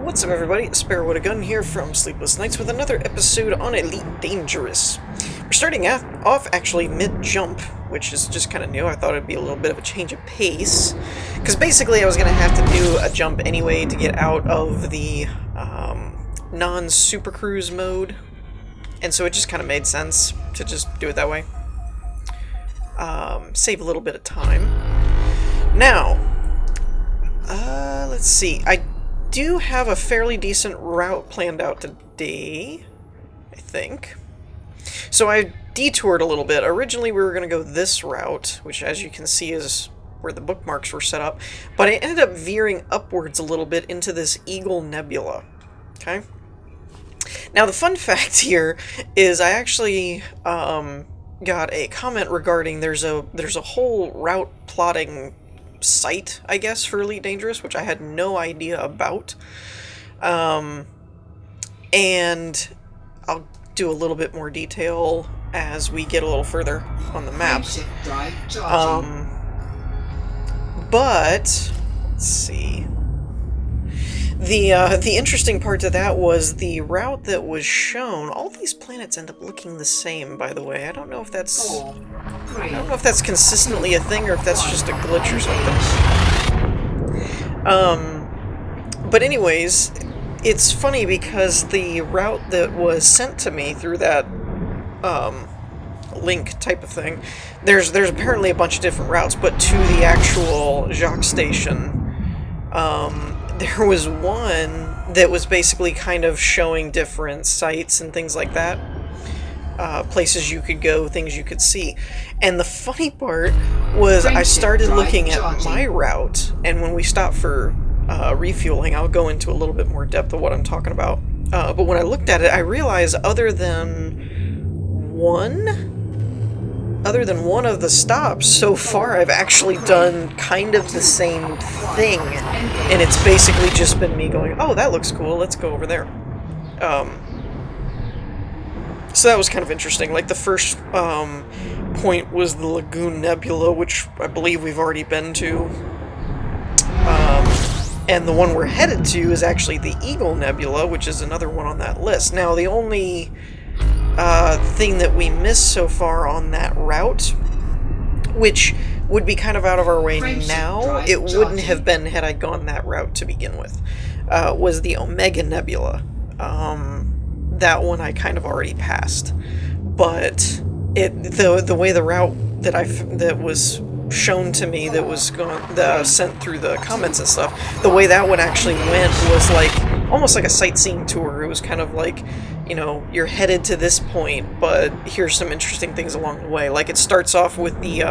What's up, everybody? Sparrow with a Gun here from Sleepless with another episode on Elite Dangerous. We're starting off actually mid-jump, which is just kind of new. I thought it'd be a little bit of a change of pace, because basically I was going to have to do a jump anyway to get out of the non-super cruise mode, and so it just kind of made sense to just do it that way. Save a little bit of time. Now, let's see. I do have a fairly decent route planned out today, I think. So I detoured a little bit. Originally we were going to go this route, which as you can see is where the bookmarks were set up, but I ended up veering upwards a little bit into this Eagle Nebula. Okay? Now the fun fact here is I actually got a comment regarding there's a whole route plotting site, I guess, for Elite Dangerous, which I had no idea about. And I'll do a little bit more detail as we get a little further on the map. But let's see. The interesting part to that was the route that was shown. All these planets end up looking the same, by the way. I don't know if that's consistently a thing or if that's just a glitch or something. But anyways, it's funny because the route that was sent to me through that link type of thing, there's apparently a bunch of different routes, but to the actual Jacques station, there was one that was basically kind of showing different sites and things like that. Places you could go, things you could see. And the funny part was I started looking at my route, and when we stop for refueling, I'll go into a little bit more depth of what I'm talking about. But when I looked at it, I realized other than one of the stops so far, I've actually done kind of the same thing. And it's basically just been me going, oh, that looks cool, let's go over there. So that was kind of interesting. Like, the first point was the Lagoon Nebula, which I believe we've already been to. And the one we're headed to is actually the Eagle Nebula, which is another one on that list. Now, the only thing that we missed so far on that route, which would be kind of out of our way now, it wouldn't have been had I gone that route to begin with, was the Omega Nebula. That one I kind of already passed, but the way the route that was shown to me, that was sent through the comments and stuff, the way that one actually went was like almost like a sightseeing tour. It was kind of like, you know, you're headed to this point, but here's some interesting things along the way. Like, it starts off with the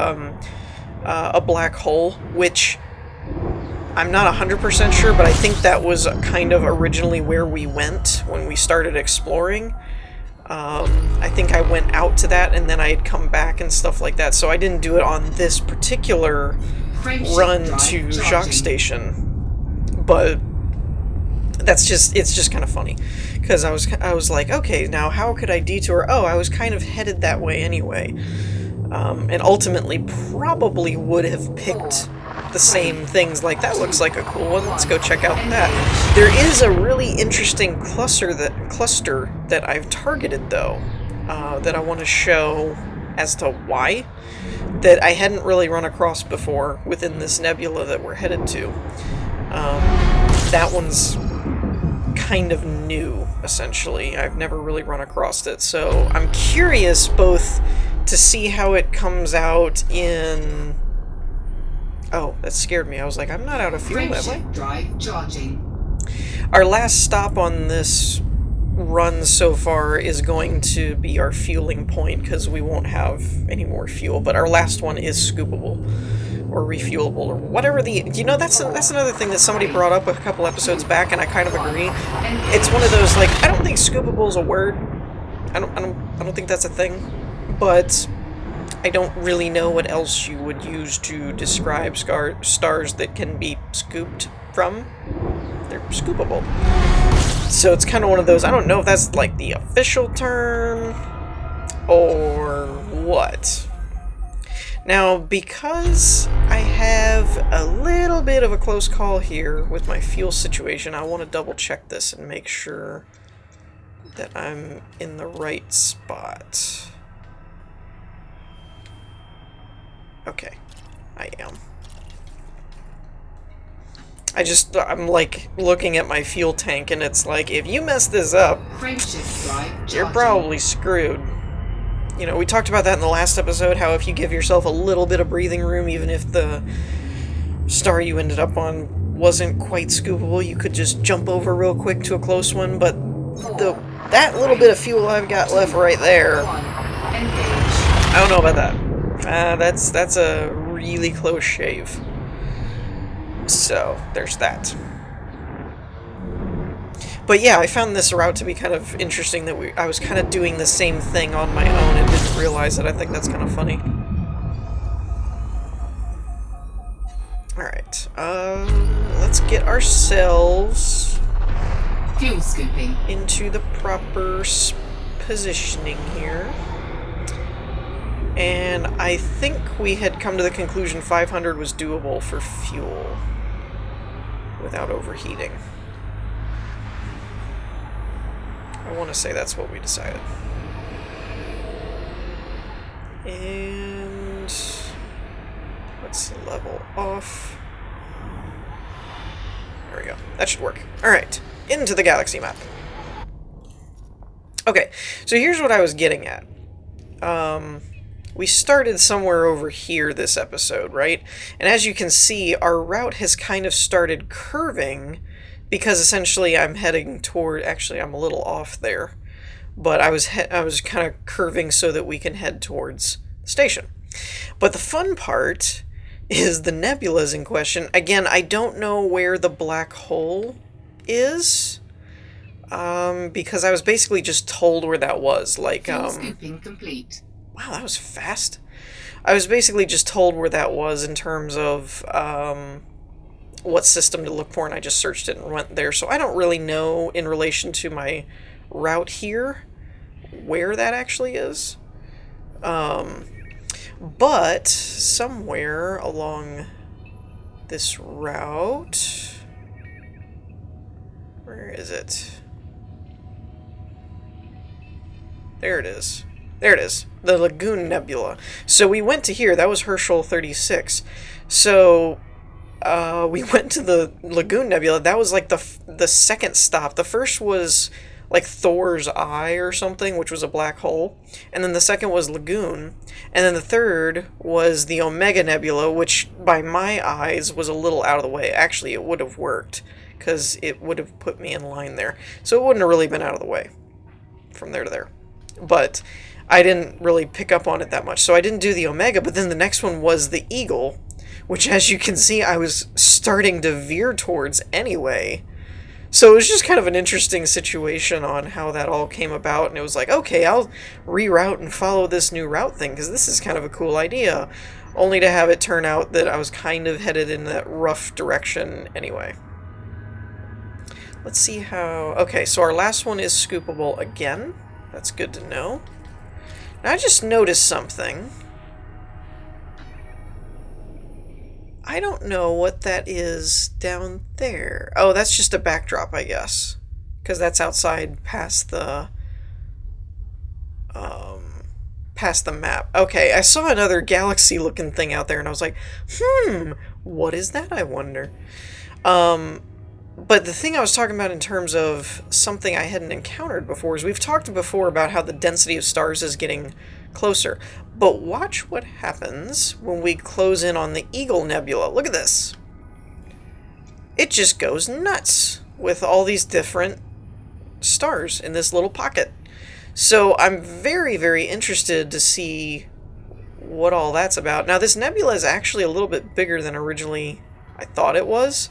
a black hole, which I'm not 100% sure, but I think that was kind of originally where we went when we started exploring. I think I went out to that, and then I had come back and stuff like that. So I didn't do it on this particular run to Jacques Station, but it's just kind of funny, because I was like, okay, now how could I detour? Oh, I was kind of headed that way anyway, and ultimately probably would have picked the same things. Like, that looks like a cool one, let's go check out that. There is a really interesting cluster that I've targeted, though, that I want to show as to why, that I hadn't really run across before within this nebula that we're headed to. That one's kind of new, essentially. I've never really run across it, so I'm curious both to see how it comes out in... Oh, that scared me. I was like, I'm not out of fuel, am I? Drive charging. Our last stop on this run so far is going to be our fueling point, because we won't have any more fuel, but our last one is scoopable, or refuelable, or whatever the... You know, that's another thing that somebody brought up a couple episodes back, and I kind of agree. It's one of those, like, I don't think scoopable is a word. I don't think that's a thing, but I don't really know what else you would use to describe stars that can be scooped from. They're scoopable. So it's kind of one of those, I don't know if that's like the official term or what. Now, because I have a little bit of a close call here with my fuel situation, I want to double check this and make sure that I'm in the right spot. Okay, I am. I'm like looking at my fuel tank and it's like, if you mess this up, you're probably screwed. You know, we talked about that in the last episode, how if you give yourself a little bit of breathing room, even if the star you ended up on wasn't quite scoopable, you could just jump over real quick to a close one, but that little bit of fuel I've got left right there, I don't know about that. That's a really close shave. So, there's that. But yeah, I found this route to be kind of interesting, that I was kind of doing the same thing on my own and didn't realize it. I think that's kind of funny. Alright, let's get ourselves fuel scooping into the proper positioning here. And I think we had come to the conclusion 500 was doable for fuel without overheating. I want to say that's what we decided. And let's level off. There we go. That should work. Alright, into the galaxy map. Okay, so here's what I was getting at. We started somewhere over here this episode, right? And as you can see, our route has kind of started curving because essentially I'm heading toward... Actually, I'm a little off there. But I was kind of curving so that we can head towards the station. But the fun part is the nebulas in question. Again, I don't know where the black hole is. Because I was basically just told where that was. Like, scooping complete. Wow, that was fast. I was basically just told where that was in terms of what system to look for, and I just searched it and went there. So I don't really know, in relation to my route here, where that actually is. But somewhere along this route... Where is it? There it is. There it is. The Lagoon Nebula. So we went to here. That was Herschel 36. So we went to the Lagoon Nebula. That was like the second stop. The first was like Thor's Eye or something, which was a black hole. And then the second was Lagoon. And then the third was the Omega Nebula, which by my eyes was a little out of the way. Actually, it would have worked because it would have put me in line there. So it wouldn't have really been out of the way from there to there. But I didn't really pick up on it that much. So I didn't do the Omega, but then the next one was the Eagle, which, as you can see, I was starting to veer towards anyway. So it was just kind of an interesting situation on how that all came about, and it was like, okay, I'll reroute and follow this new route thing, because this is kind of a cool idea, only to have it turn out that I was kind of headed in that rough direction anyway. Let's see how... Okay, so our last one is scoopable again. That's good to know. Now, I just noticed something. I don't know what that is down there. Oh, that's just a backdrop, I guess. Because that's outside past the map. Okay, I saw another galaxy-looking thing out there, and I was like, what is that, I wonder? But the thing I was talking about in terms of something I hadn't encountered before is we've talked before about how the density of stars is getting closer. But watch what happens when we close in on the Eagle Nebula. Look at this. It just goes nuts with all these different stars in this little pocket. So I'm very, very interested to see what all that's about. Now, this nebula is actually a little bit bigger than originally I thought it was.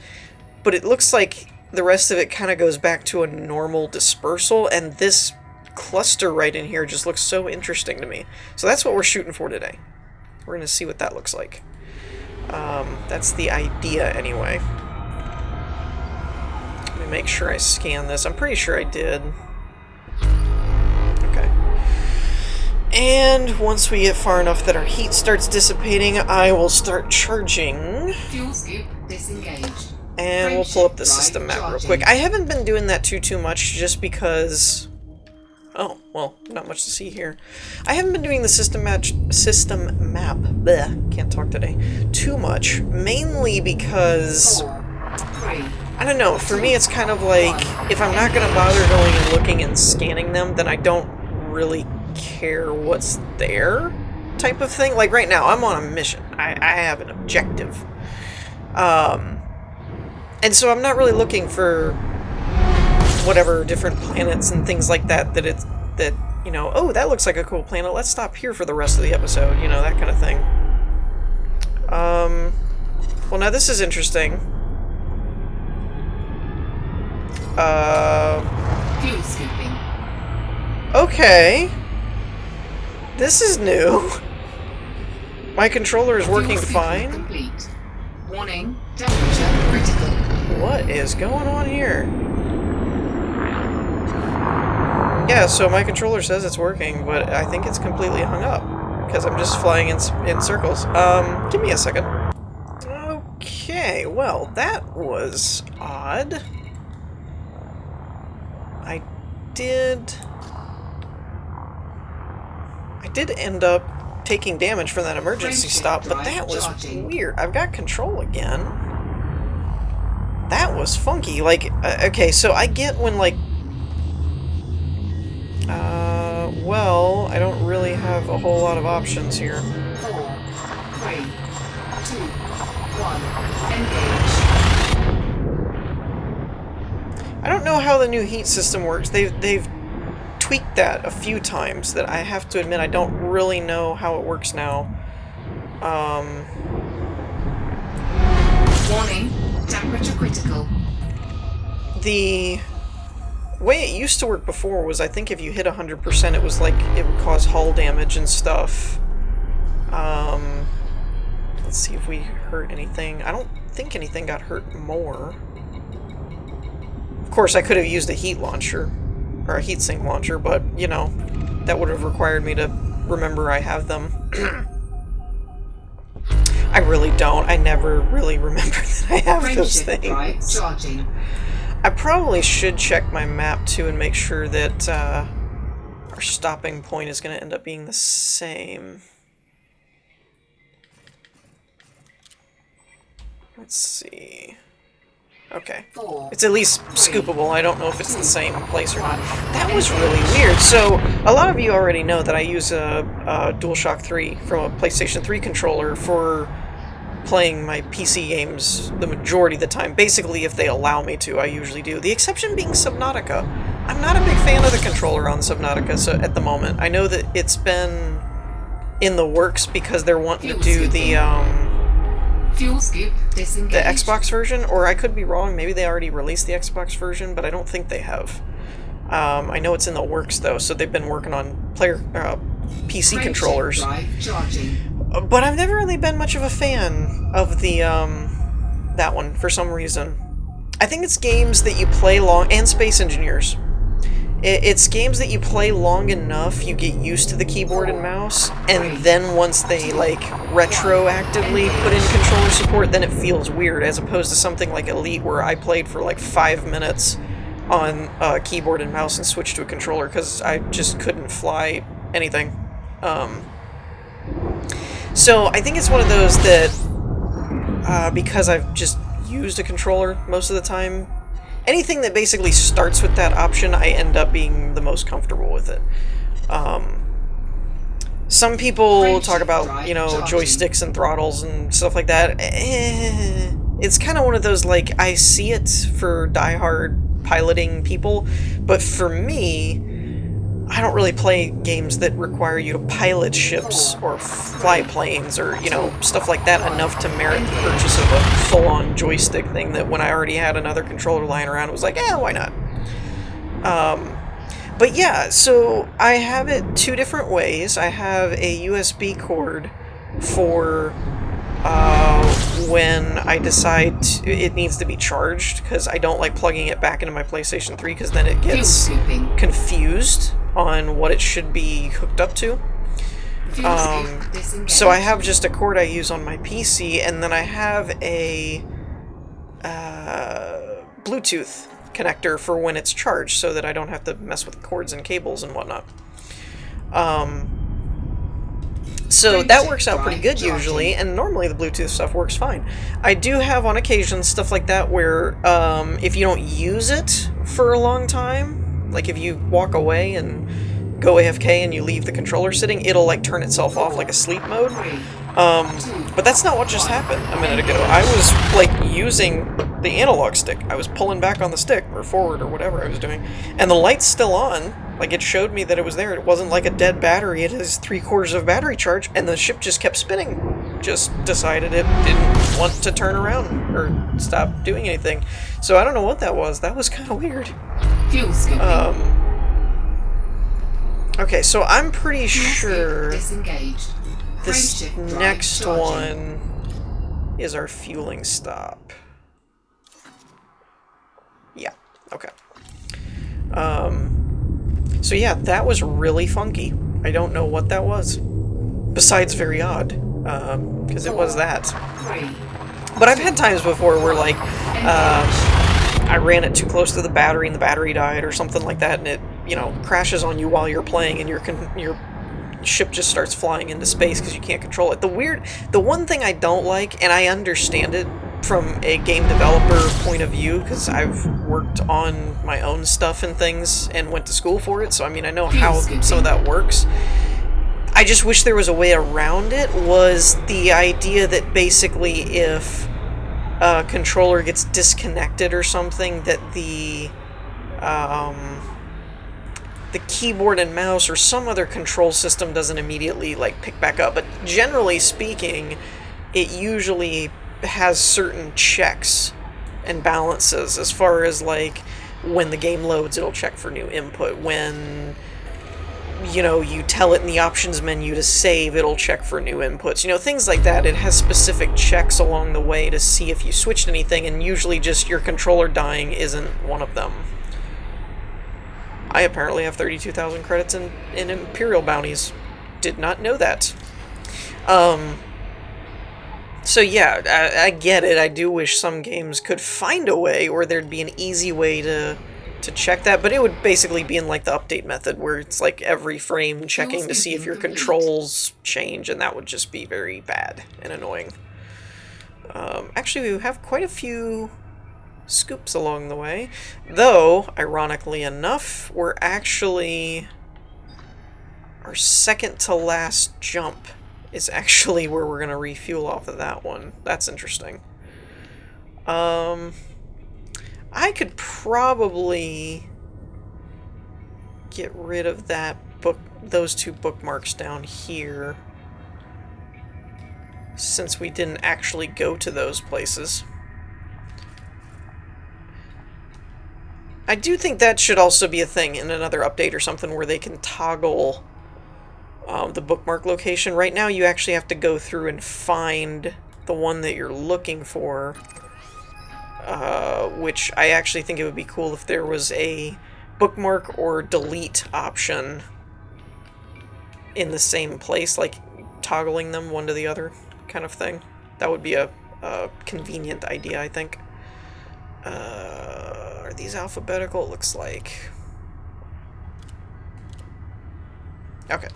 But it looks like the rest of it kind of goes back to a normal dispersal, and this cluster right in here just looks so interesting to me. So that's what we're shooting for today. We're going to see what that looks like. That's the idea anyway. Let me make sure I scan this. I'm pretty sure I did. Okay. And once we get far enough that our heat starts dissipating, I will start charging. Fuel scoop disengaged. And we'll pull up the system map real quick. I haven't been doing that too much just because... Oh, well, not much to see here. I haven't been doing the system map, bleh, can't talk today, too much. Mainly because... 4, 3, I don't know, for me it's kind of like, if I'm not going to bother going and looking and scanning them, then I don't really care what's there, type of thing. Like right now, I'm on a mission. I have an objective. And so I'm not really looking for whatever different planets and things like that, that, you know, oh, that looks like a cool planet, let's stop here for the rest of the episode, you know, that kind of thing. Well, now this is interesting. fuel scooping. Okay. This is new. My controller is working Fuel scooping fine. Complete. Warning, temperature critical. What is going on here? Yeah, so my controller says it's working, but I think it's completely hung up because I'm just flying in circles. Give me a second. Okay, well, that was odd. I did end up taking damage from that emergency stop, but that was weird. I've got control again. That was funky. Like, okay, so I get when, like, well, I don't really have a whole lot of options here. 4, 3, 2, 1, engage. I don't know how the new heat system works. They've tweaked that a few times that I have to admit I don't really know how it works now. Warning, temperature critical. The way it used to work before was, I think if you hit 100%, it was like it would cause hull damage and stuff. Let's see if we hurt anything. I don't think anything got hurt more. Of course, I could have used a heat launcher, or a heatsink launcher, but, you know, that would have required me to remember I have them. I really don't. I never really remember that I have those things. Charging. I probably should check my map, too, and make sure that our stopping point is going to end up being the same. Let's see. Okay. It's at least scoopable. I don't know if it's the same place or not. That was really weird. So, a lot of you already know that I use a DualShock 3 from a PlayStation 3 controller for playing my PC games the majority of the time. Basically, if they allow me to, I usually do. The exception being Subnautica. I'm not a big fan of the controller on Subnautica so at the moment. I know that it's been in the works because they're wanting to do the Fuel scoop disengaged. the Xbox version, or I could be wrong, maybe they already released the Xbox version, but I don't think they have. I know it's in the works though, so they've been working on PC controllers. But I've never really been much of a fan of the that one for some reason. I think it's games that you play long, and Space Engineers. It's games that you play long enough, you get used to the keyboard and mouse, and then once they, like, retroactively put in controller support, then it feels weird, as opposed to something like Elite, where I played for, like, 5 minutes on keyboard and mouse and switched to a controller, because I just couldn't fly anything. So, I think it's one of those that, because I've just used a controller most of the time, anything that basically starts with that option, I end up being the most comfortable with it. Some people talk about, you know, joysticks and throttles and stuff like that. It's kind of one of those, like, I see it for diehard piloting people, but for me, I don't really play games that require you to pilot ships or fly planes or, you know, stuff like that enough to merit the purchase of a full-on joystick thing that when I already had another controller lying around, it was like, why not? But yeah, so I have it two different ways. I have a USB cord for when I decide it needs to be charged, because I don't like plugging it back into my PlayStation 3, because then it gets confused on what it should be hooked up to. Fuel skip disengaged. So I have just a cord I use on my PC, and then I have a Bluetooth connector for when it's charged, so that I don't have to mess with cords and cables and whatnot. So that works out pretty good usually, and normally the Bluetooth stuff works fine. I do have on occasion stuff like that where if you don't use it for a long time, like if you walk away and go AFK and you leave the controller sitting, it'll like turn itself off like a sleep mode. But that's not what just happened a minute ago. I was like using the analog stick. I was pulling back on the stick, or forward, or whatever I was doing, and the light's still on. Like, it showed me that it was there. It wasn't like a dead battery. It has 3/4 of battery charge, and the ship just kept spinning. Just decided it didn't want to turn around or stop doing anything. So I don't know what that was. That was kind of weird. Fuel skipping. Okay, so I'm pretty Fuel skip sure disengaged. this Frameshift drive next charging. one is our fueling stop. Yeah, okay. So yeah, that was really funky. I don't know what that was. Besides very odd, because it was that. 3. But I've had times before where, like, I ran it too close to the battery and the battery died or something like that, and it, you know, crashes on you while you're playing, and your ship just starts flying into space because you can't control it. The one thing I don't like, and I understand it from a game developer point of view, because I've worked on my own stuff and things and went to school for it, so I mean I know how some of that works. I just wish there was a way around it, was the idea that basically if a controller gets disconnected or something, that the keyboard and mouse or some other control system doesn't immediately like pick back up. But generally speaking, it usually has certain checks and balances as far as like when the game loads, it'll check for new input. When, you know, you tell it in the options menu to save, it'll check for new inputs. You know, things like that. It has specific checks along the way to see if you switched anything, and usually just your controller dying isn't one of them. I apparently have 32,000 credits in Imperial bounties. Did not know that. So yeah, I get it. I do wish some games could find a way, or there'd be an easy way to check that, but it would basically be in like the update method, where it's like every frame checking to see if your controls change, and that would just be very bad and annoying. Actually, we have quite a few scoops along the way, though, ironically enough, we're actually... our second to last jump is actually where we're going to refuel off of that one. That's interesting. I could probably get rid of those two bookmarks down here, since we didn't actually go to those places. I do think that should also be a thing in another update or something, where they can toggle the bookmark location. Right now you actually have to go through and find the one that you're looking for, which I actually think it would be cool if there was a bookmark or delete option in the same place, like toggling them one to the other kind of thing. That would be a convenient idea, I think. Are these alphabetical? It looks like. Okay.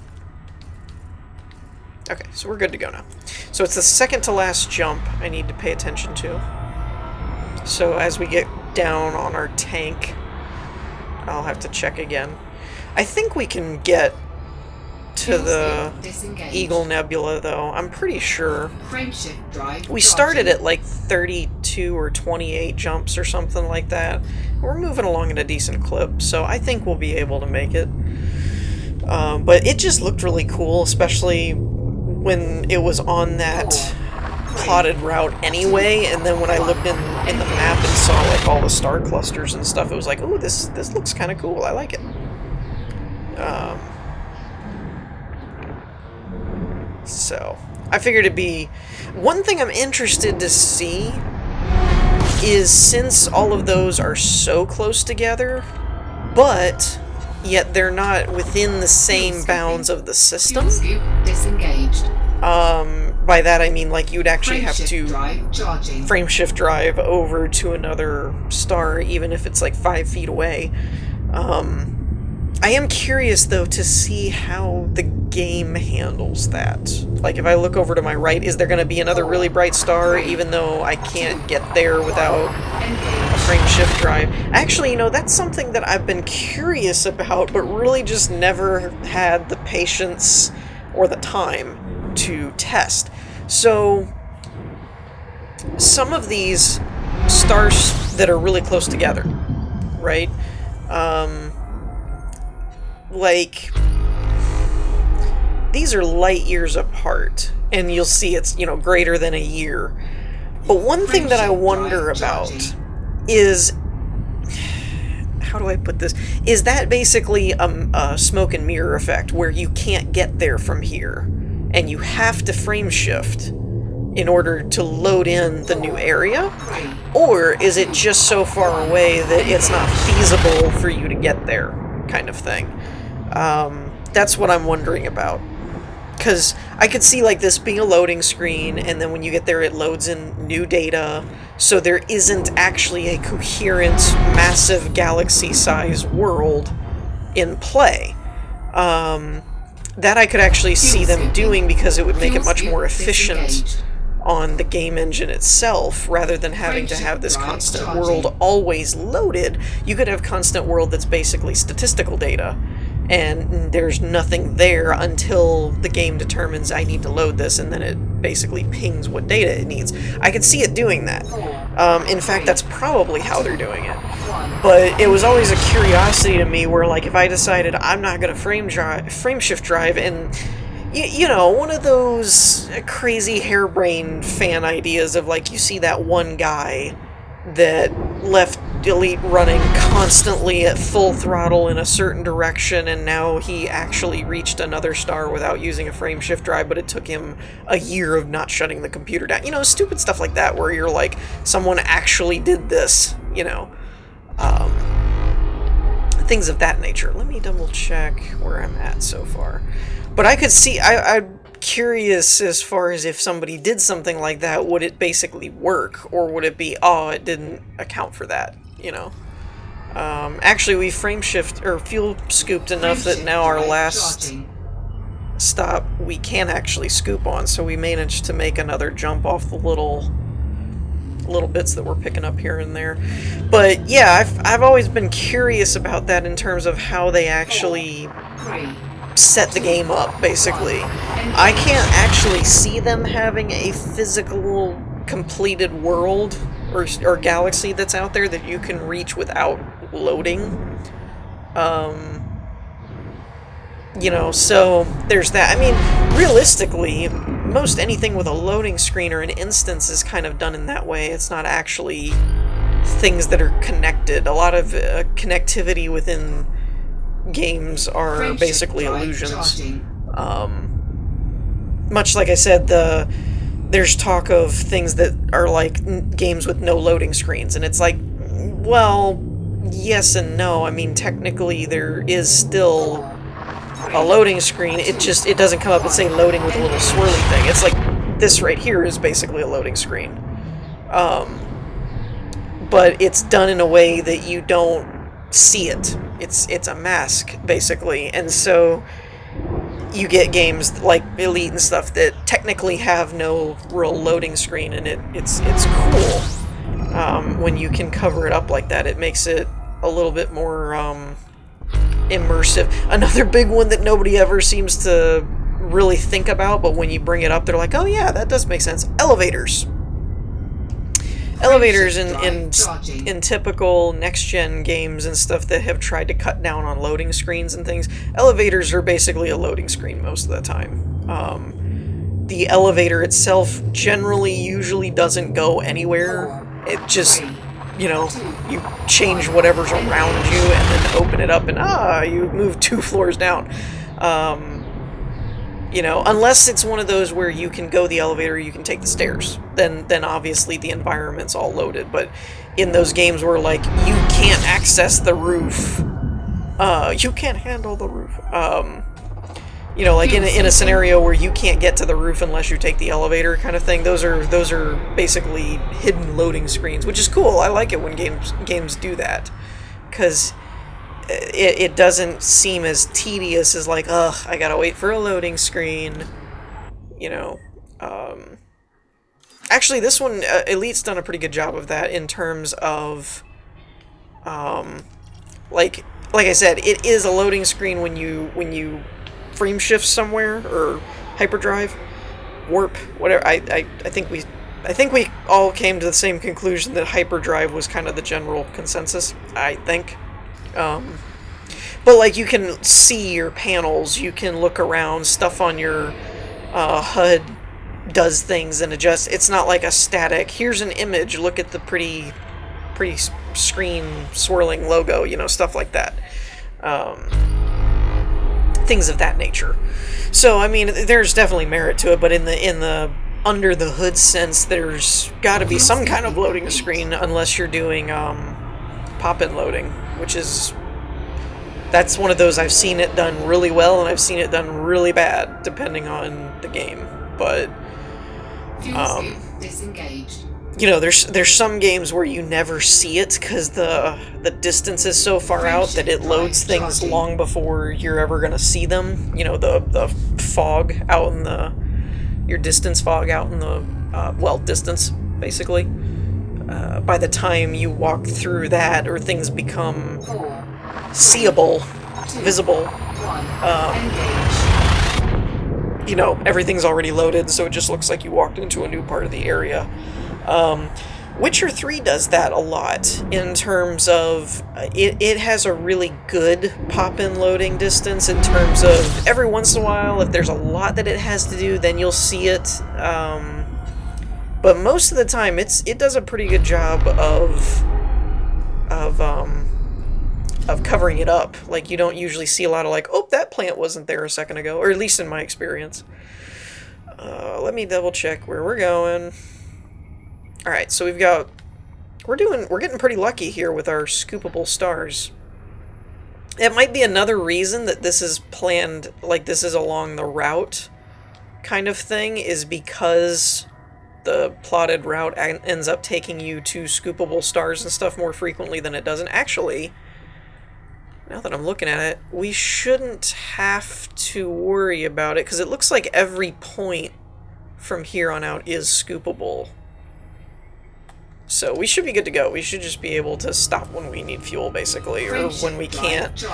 Okay, so we're good to go now. So it's the second to last jump I need to pay attention to. So as we get down on our tank, I'll have to check again. I think we can get to the Eagle Nebula, though. I'm pretty sure. Frameshift drive We started at like 32 or 28 jumps or something like that. We're moving along at a decent clip, so I think we'll be able to make it. But it just looked really cool, especially when it was on that plotted route anyway, and then when I looked in the map and saw like all the star clusters and stuff, it was like, ooh, this looks kind of cool. I like it. So I figured it'd be... One thing I'm interested to see is, since all of those are so close together, but yet they're not within the same bounds of the system. Fuel scoop disengaged. By that I mean like you'd actually have Frameshift to drive charging. frameshift drive over to another star, even if it's like 5 feet away. I am curious though to see how the game handles that. Like if I look over to my right, is there going to be another really bright star even though I can't get there without a frameshift drive? Actually, you know, that's something that I've been curious about, but really just never had the patience or the time to test. So some of these stars that are really close together, right? Like, these are light years apart, and you'll see it's, you know, greater than a year. But one thing that I wonder about is, how do I put this? Is that basically a smoke and mirror effect where you can't get there from here, and you have to frame shift in order to load in the new area? Or is it just so far away that it's not feasible for you to get there, kind of thing? That's what I'm wondering about. Because I could see like this being a loading screen, and then when you get there it loads in new data, so there isn't actually a coherent, massive galaxy-sized world in play. That I could actually see them doing because it would make it much more efficient on the game engine itself, rather than having to have this constant world always loaded. You could have constant world that's basically statistical data, and there's nothing there until the game determines I need to load this, and then it basically pings what data it needs. I could see it doing that. In fact, that's probably how they're doing it. But it was always a curiosity to me where, like, if I decided I'm not going to frameshift drive, and you know, one of those crazy harebrained fan ideas of, like, you see that one guy that left Elite running constantly at full throttle in a certain direction, and now he actually reached another star without using a frameshift drive, but it took him a year of not shutting the computer down. You know, stupid stuff like that, where you're like, someone actually did this, you know. Things of that nature. Let me double check where I'm at so far. But I could see, I'm curious as far as if somebody did something like that, would it basically work? Or would it be, oh, it didn't account for that, you know? Actually, we frameshift, or fuel scooped enough that now our last stop we can actually scoop on, so we managed to make another jump off the little bits that we're picking up here and there. But yeah, I've always been curious about that in terms of how they actually set the game up, basically. I can't actually see them having a physical completed world or galaxy that's out there that you can reach without loading. You know, so there's that. I mean, realistically, most anything with a loading screen or an instance is kind of done in that way. It's not actually things that are connected. A lot of connectivity within games are basically illusions. Much like I said, there's talk of things that are like games with no loading screens, and it's like, well, yes and no. I mean, technically there is still a loading screen, it doesn't come up and say loading with a little swirly thing. It's like this right here is basically a loading screen. But it's done in a way that you don't see it. It's a mask, basically. And so you get games like Elite and stuff that technically have no real loading screen, and it's cool. When you can cover it up like that, it makes it a little bit more immersive. Another big one that nobody ever seems to really think about, but when you bring it up, they're like, oh yeah, that does make sense. Elevators. Elevators in typical next-gen games and stuff that have tried to cut down on loading screens and things, elevators are basically a loading screen most of the time. The elevator itself usually doesn't go anywhere. It just, you know, you change whatever's around you and then open it up and you move 2 floors down. You know, unless it's one of those where you can go the elevator, you can take the stairs, then obviously the environment's all loaded. But in those games where, like, you can't access the roof You can't handle the roof. You know, like in a scenario where you can't get to the roof unless you take the elevator kind of thing. Those are basically hidden loading screens, which is cool. I like it when games do that, because it doesn't seem as tedious as like, ugh, I gotta wait for a loading screen. You know, actually, this one Elite's done a pretty good job of that in terms of, like I said, it is a loading screen when you frame shift somewhere, or hyperdrive, warp, whatever. I think we all came to the same conclusion that hyperdrive was kind of the general consensus, I think. But like, you can see your panels, you can look around, stuff on your HUD does things and adjusts. It's not like a static, here's an image, look at the pretty screen swirling logo, you know, stuff like that. Things of that nature. So I mean, there's definitely merit to it, but in the under the hood sense, there's got to be some kind of loading screen, unless you're doing pop-in loading, which is, that's one of those I've seen it done really well and I've seen it done really bad depending on the game. But disengaged. you know, there's some games where you never see it because the distance is so far out that it loads things long before you're ever gonna see them. You know, the fog out in your distance fog out in the distance basically. By the time you walk through that, or things become seeable, visible, you know, everything's already loaded, so it just looks like you walked into a new part of the area. Witcher 3 does that a lot in terms of it has a really good pop-in loading distance in terms of every once in a while, if there's a lot that it has to do, then you'll see it. But most of the time, it does a pretty good job of covering it up. Like, you don't usually see a lot of like, oh, that plant wasn't there a second ago, or at least in my experience. Let me double check where we're going. All right, so we're getting pretty lucky here with our scoopable stars. It might be another reason that this is planned, like this is along the route kind of thing, is because the plotted route ends up taking you to scoopable stars and stuff more frequently than it doesn't. Actually, now that I'm looking at it, we shouldn't have to worry about it, because it looks like every point from here on out is scoopable. So we should be good to go. We should just be able to stop when we need fuel, basically, or when we can't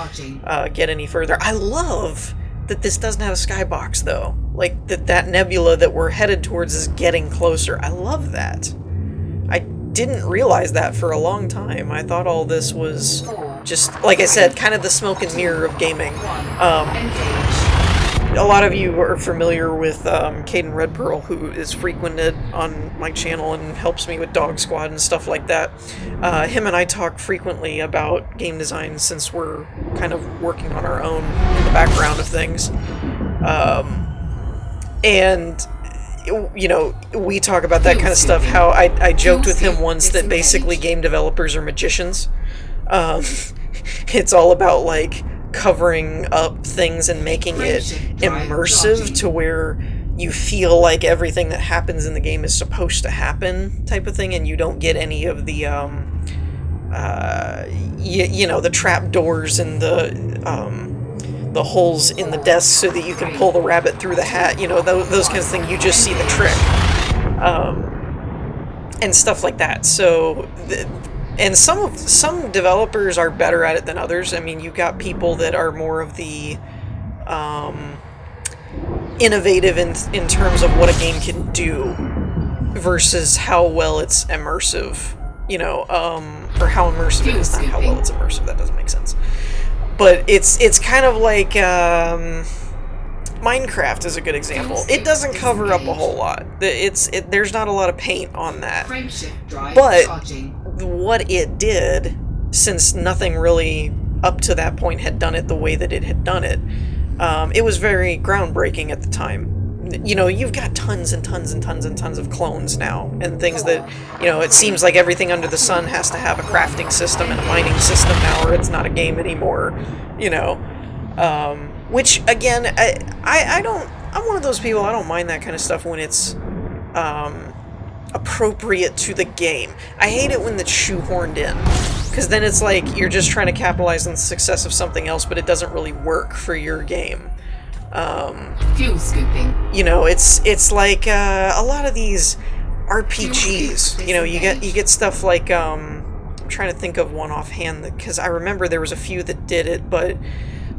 get any further. I love that this doesn't have a skybox, though. Like, that nebula that we're headed towards is getting closer. I love that. I didn't realize that for a long time. I thought all this was just, like I said, kind of the smoke and mirror of gaming. A lot of you are familiar with Caden Red Pearl, who is frequented on my channel and helps me with Dog Squad and stuff like that. Him and I talk frequently about game design, since we're kind of working on our own in the background of things. And, you know, we talk about that kind of stuff, how I joked with him once that basically game developers are magicians. It's all about, like, covering up things and making it immersive to where you feel like everything that happens in the game is supposed to happen, type of thing, and you don't get any of the you know, the trap doors and the holes in the desk so that you can pull the rabbit through the hat, you know, those kinds of things. You just see the trick, and stuff like that. So and some developers are better at it than others. I mean, you got people that are more of the innovative in terms of what a game can do versus how well it's immersive, you know, or how immersive it is, not how well it's immersive. That doesn't make sense. But it's kind of like Minecraft is a good example. It doesn't cover up a whole lot. There's not a lot of paint on that. But what it did, since nothing really up to that point had done it the way that it had done it, it was very groundbreaking at the time. you know, you've got tons and tons and tons and tons of clones now, and things that, you know, it seems like everything under the sun has to have a crafting system and a mining system now, or it's not a game anymore, you know. Which, again, I don't, I'm one of those people, I don't mind that kind of stuff when it's appropriate to the game. I hate it when it's shoehorned in, because then it's like you're just trying to capitalize on the success of something else, but it doesn't really work for your game. Fuel scooping. You know, it's like a lot of these RPGs. You know, you get stuff like I'm trying to think of one offhand, because I remember there was a few that did it, but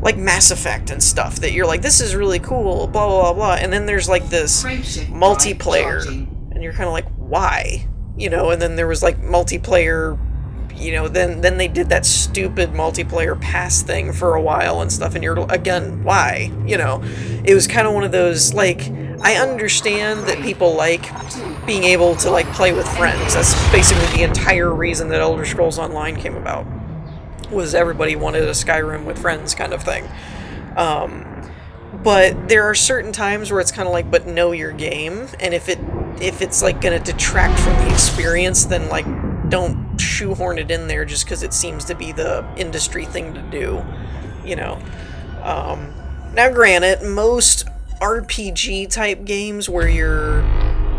like Mass Effect and stuff that you're like, this is really cool, blah blah blah blah, and then there's like this multiplayer, and you're kind of like, why? You know, and then there was like multiplayer. You know, then they did that stupid multiplayer pass thing for a while and stuff, and you're, again, why? You know, it was kind of one of those, like, I understand that people like being able to, like, play with friends. That's basically the entire reason that Elder Scrolls Online came about, was everybody wanted a Skyrim with friends kind of thing. But there are certain times where it's kind of like, but know your game, and if it's, like, gonna detract from the experience, then, like, don't shoehorn it in there just because it seems to be the industry thing to do, you know. Now granted, most RPG type games where you're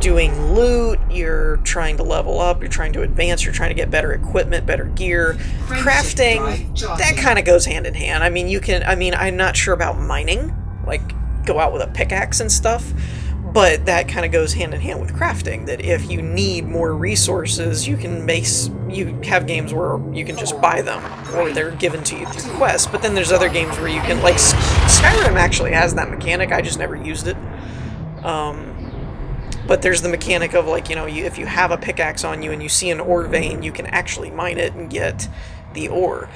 doing loot, you're trying to level up, you're trying to advance, you're trying to get better equipment, better gear, crafting, that kind of goes hand in hand. I mean, I'm not sure about mining, like go out with a pickaxe and stuff, but that kind of goes hand in hand with crafting, that if you need more resources, you have games where you can just buy them, or they're given to you through quests, but then there's other games where you can, like, Skyrim actually has that mechanic, I just never used it. But there's the mechanic of, like, you know, if you have a pickaxe on you and you see an ore vein, you can actually mine it and get the ore.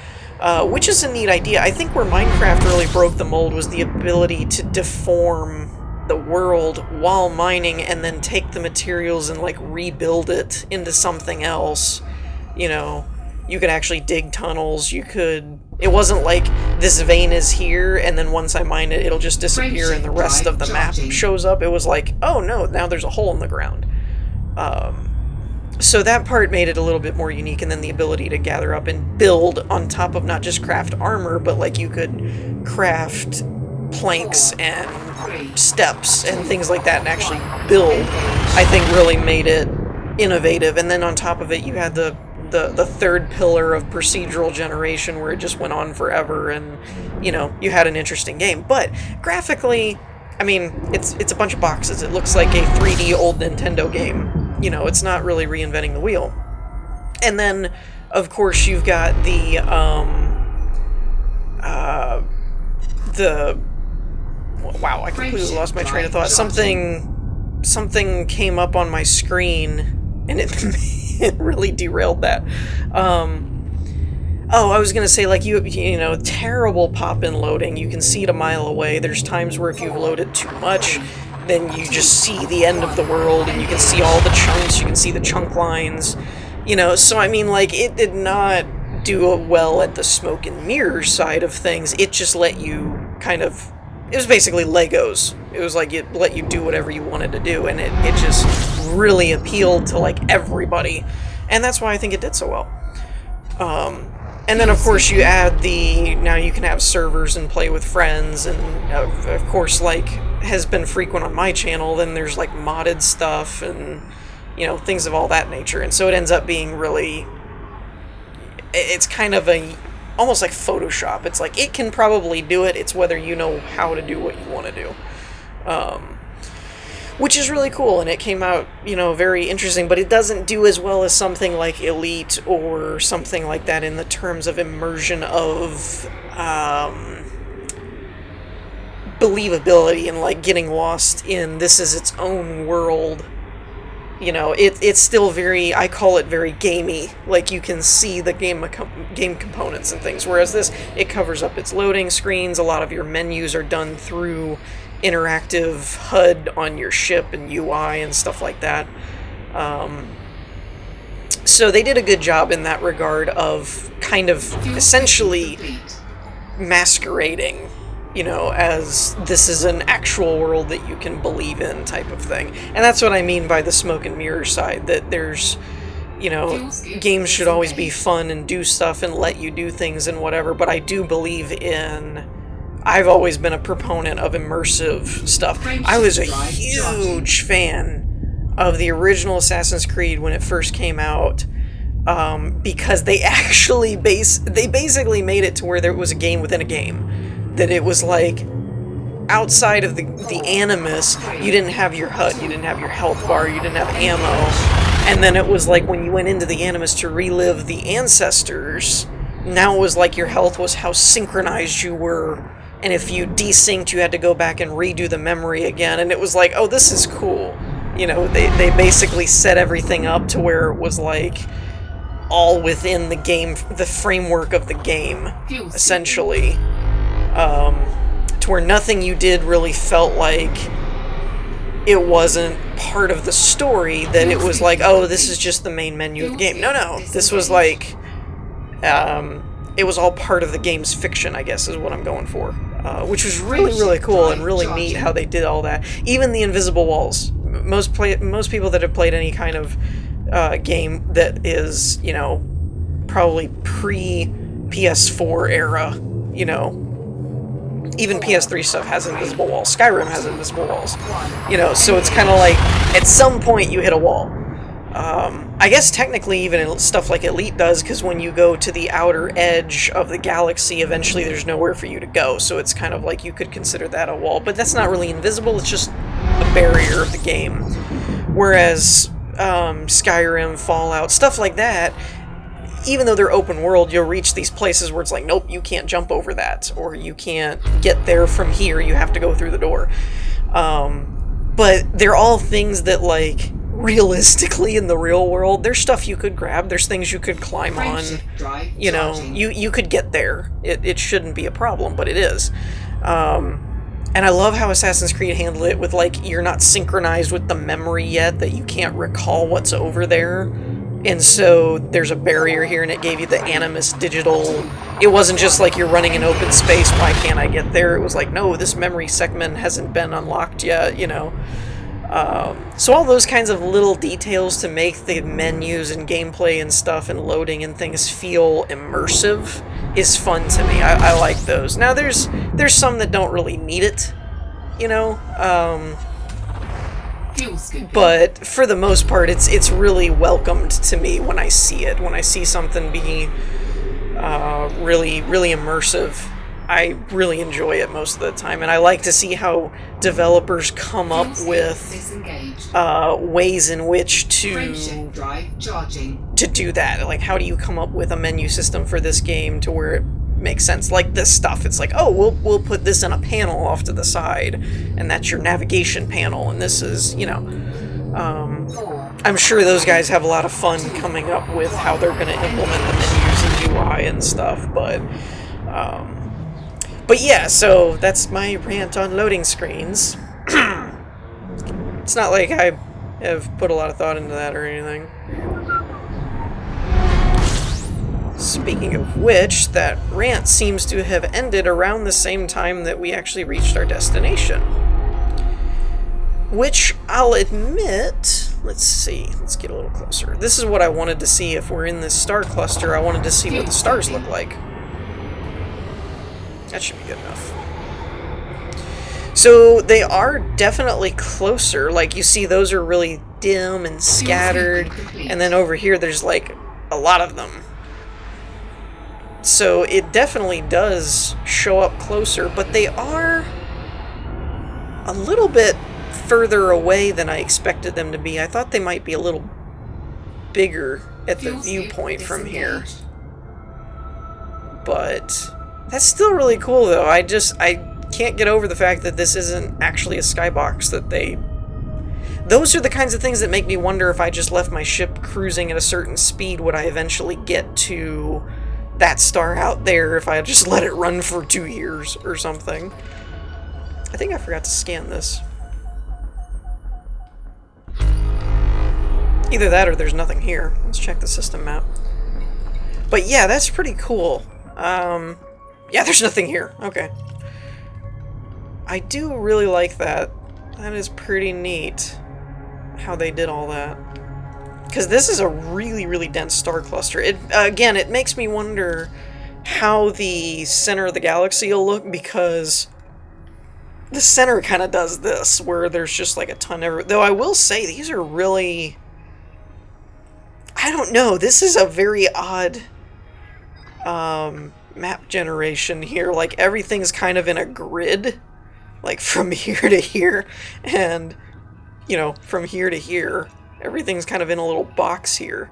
Which is a neat idea. I think where Minecraft really broke the mold was the ability to deform the world while mining, and then take the materials and, like, rebuild it into something else. You know, you could actually dig tunnels, it wasn't like, this vein is here, and then once I mine it, it'll just disappear and the rest of the map shows up. It was like, oh no, now there's a hole in the ground. So that part made it a little bit more unique, and then the ability to gather up and build on top of not just craft armor, but, like, you could craft planks and steps and things like that and actually build, I think really made it innovative. And then on top of it, you had the third pillar of procedural generation, where it just went on forever, and, you know, you had an interesting game. But graphically, I mean, it's a bunch of boxes. It looks like a 3D old Nintendo game. You know, it's not really reinventing the wheel. And then, of course, you've got the wow, I completely lost my train of thought. Something came up on my screen, and it really derailed that. Oh, I was gonna say, like, you know, terrible pop-in loading. You can see it a mile away. There's times where if you've loaded too much, then you just see the end of the world, and you can see all the chunks, you can see the chunk lines, you know. So, I mean, like, it did not do well at the smoke and mirrors side of things. It just let you kind of, it was basically Legos. It was like it let you do whatever you wanted to do, and it just really appealed to, like, everybody. And that's why I think it did so well. And then, of course, you add now you can have servers and play with friends, and, of course, like, has been frequent on my channel, then there's, like, modded stuff and, you know, things of all that nature. And so it ends up being really, it's kind of almost like Photoshop. It's like, it can probably do it, it's whether you know how to do what you want to do. Which is really cool, and it came out, you know, very interesting, but it doesn't do as well as something like Elite or something like that in the terms of immersion of believability and, like, getting lost in this is its own world. You know, it's still very, I call it very gamey. Like, you can see the game components and things, whereas this, it covers up its loading screens. A lot of your menus are done through interactive HUD on your ship and UI and stuff like that. So they did a good job in that regard of kind of essentially masquerading you know, as this is an actual world that you can believe in type of thing. And that's what I mean by the smoke and mirror side, that there's, you know, games should always be fun and do stuff and let you do things and whatever, but I do believe in... I've always been a proponent of immersive stuff. I was a huge fan of the original Assassin's Creed when it first came out, because they actually basically made it to where there was a game within a game. That it was like, outside of the Animus, you didn't have your HUD, you didn't have your health bar, you didn't have ammo. And then it was like when you went into the Animus to relive the ancestors, now it was like your health was how synchronized you were, and if you desynced, you had to go back and redo the memory again, and it was like, oh, this is cool. You know, they basically set everything up to where it was like all within the game, the framework of the game, essentially. To where nothing you did really felt like it wasn't part of the story, that it was like, oh, this is just the main menu of the game. No, this was like, it was all part of the game's fiction, I guess, is what I'm going for. Which was really, really cool and really neat how they did all that. Even the invisible walls. Most people that have played any kind of game that is, you know, probably pre-PS4 era, you know, even PS3 stuff has invisible walls. Skyrim has invisible walls. You know, so it's kind of like, at some point you hit a wall. I guess technically even stuff like Elite does, because when you go to the outer edge of the galaxy, eventually there's nowhere for you to go, so it's kind of like you could consider that a wall. But that's not really invisible, it's just a barrier of the game. Whereas Skyrim, Fallout, stuff like that, even though they're open world, you'll reach these places where it's like, nope, you can't jump over that, or you can't get there from here, you have to go through the door. But they're all things that, like, realistically in the real world, there's stuff you could grab, there's things you could climb on, you know, you could get there. It shouldn't be a problem, but it is. And I love how Assassin's Creed handled it with, like, you're not synchronized with the memory yet, that you can't recall what's over there. And so there's a barrier here, and it gave you the Animus digital. It wasn't just like you're running an open space, why can't I get there? It was like, no, this memory segment hasn't been unlocked yet, you know. So all those kinds of little details to make the menus and gameplay and stuff and loading and things feel immersive is fun to me. I like those. Now there's some that don't really need it, you know. But for the most part, it's really welcomed to me when I see it. When I see something being really, really immersive, I really enjoy it most of the time. And I like to see how developers come up with ways in which to do that. Like, how do you come up with a menu system for this game to where it makes sense? Like this stuff, it's like, oh, we'll put this in a panel off to the side, and that's your navigation panel, and this is, you know, I'm sure those guys have a lot of fun coming up with how they're going to implement the menus and UI and stuff, but yeah, so that's my rant on loading screens. It's not like I have put a lot of thought into that or anything. Speaking of which, that rant seems to have ended around the same time that we actually reached our destination. Which, I'll admit, let's see, let's get a little closer. This is what I wanted to see. If we're in this star cluster, I wanted to see what the stars look like. That should be good enough. So they are definitely closer. Like, you see those are really dim and scattered, and then over here there's like a lot of them. So it definitely does show up closer, but they are a little bit further away than I expected them to be. I thought they might be a little bigger at the viewpoint from here. But that's still really cool, though. I can't get over the fact that this isn't actually a skybox, that they... Those are the kinds of things that make me wonder if I just left my ship cruising at a certain speed, would I eventually get to that star out there if I just let it run for 2 years or something. I think I forgot to scan this. Either that or there's nothing here. Let's check the system map. But yeah, that's pretty cool. Yeah, there's nothing here. Okay. I do really like that. That is pretty neat, how they did all that. Because this is a really, really dense star cluster. Again, it makes me wonder how the center of the galaxy will look, because the center kind of does this, where there's just like a ton of... Though I will say, these are really... I don't know, this is a very odd map generation here. Like, everything's kind of in a grid, like from here to here, and, you know, from here to here. Everything's kind of in a little box here,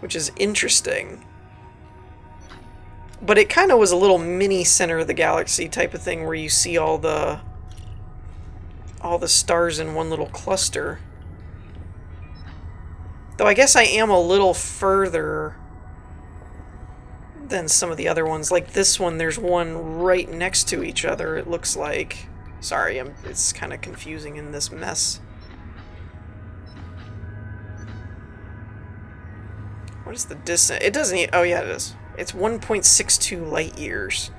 which is interesting. But it kind of was a little mini center of the galaxy type of thing, where you see all the stars in one little cluster. Though I guess I am a little further than some of the other ones. Like this one, there's one right next to each other, it looks like. Sorry, it's kind of confusing in this mess. What is the distance? It doesn't... Oh, yeah, it is. It's 1.62 light years.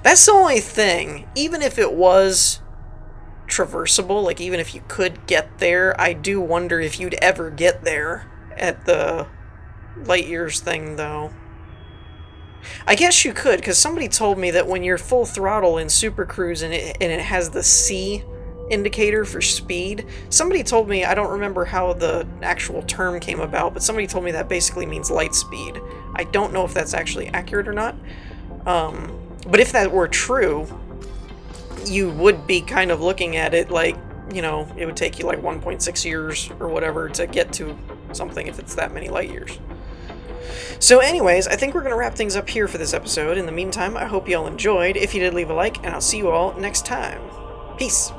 That's the only thing. Even if it was traversable, like even if you could get there, I do wonder if you'd ever get there at the light years thing, though. I guess you could, because somebody told me that when you're full throttle in Super Cruise and it has the C indicator for speed, somebody told me, I don't remember how the actual term came about, but somebody told me that basically means light speed. I don't know if that's actually accurate or not, but if that were true, you would be kind of looking at it like, you know, it would take you like 1.6 years or whatever to get to something if it's that many light years. So anyways, I think we're going to wrap things up here for this episode. In the meantime, I hope you all enjoyed. If you did, leave a like, and I'll see you all next time. Peace!